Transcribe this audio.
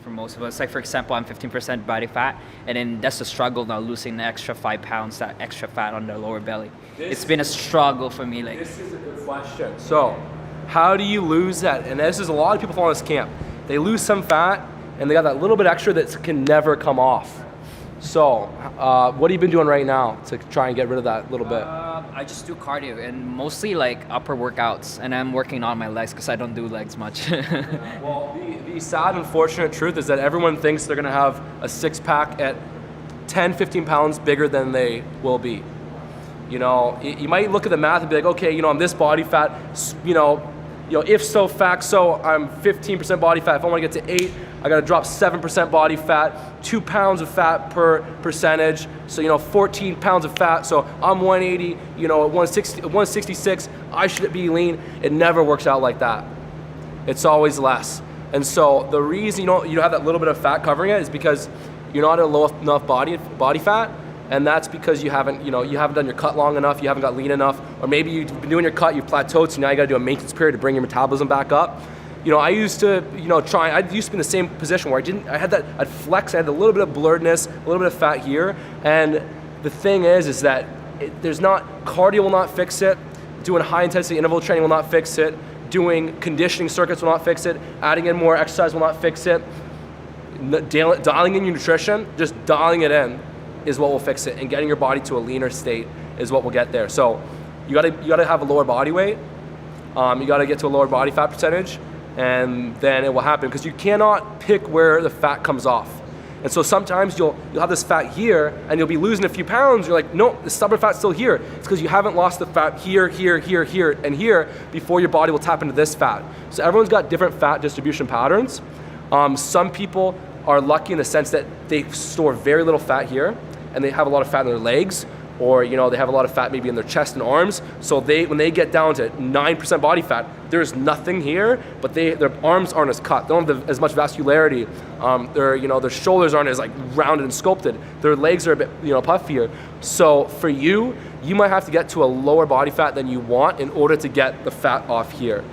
for most of us. Like for example, I'm 15% body fat, and then that's the struggle now, losing the extra 5 pounds, that extra fat on the lower belly. It's been a struggle for me. Like, this is a good question. So, how do you lose that? And this is a lot of people fall in this camp. They lose some fat, and they got that little bit extra that can never come off. So, what have you been doing right now to try and get rid of that little bit? I just do cardio and mostly like upper workouts, and I'm working on my legs because I don't do legs much. Well, the sad, unfortunate truth is that everyone thinks they're gonna have a six-pack at 10, 15 pounds bigger than they will be. You know, you might look at the math and be like, okay, you know, I'm this body fat, you know, if so, fact so, I'm 15% body fat. If I want to get to 8, I got to drop 7% body fat, 2 pounds of fat per percentage. So, you know, 14 pounds of fat. So I'm 180, you know, at 166, I should be lean. It never works out like that. It's always less. And so the reason you have that little bit of fat covering it is because you're not at low enough body fat. And that's because you haven't done your cut long enough, you haven't got lean enough, or maybe you've been doing your cut, you've plateaued, so now you gotta do a maintenance period to bring your metabolism back up. You know, I used to be in the same position where I'd flex, I had a little bit of blurredness, a little bit of fat here, and the thing is that cardio will not fix it, doing high intensity interval training will not fix it, doing conditioning circuits will not fix it, adding in more exercise will not fix it, dialing in your nutrition, just dialing it in, is what will fix it, and getting your body to a leaner state is what will get there. So you gotta have a lower body weight, you gotta get to a lower body fat percentage, and then it will happen, because you cannot pick where the fat comes off. And so sometimes you'll have this fat here, and you'll be losing a few pounds, you're like, no, the stubborn fat's still here. It's because you haven't lost the fat here, here, here, here, and here before your body will tap into this fat. So everyone's got different fat distribution patterns. Some people are lucky in the sense that they store very little fat here, and they have a lot of fat in their legs, or they have a lot of fat maybe in their chest and arms. So when they get down to 9% body fat, there's nothing here, but their arms aren't as cut. They don't have as much vascularity. Their shoulders aren't as like rounded and sculpted. Their legs are a bit puffier. So for you might have to get to a lower body fat than you want in order to get the fat off here.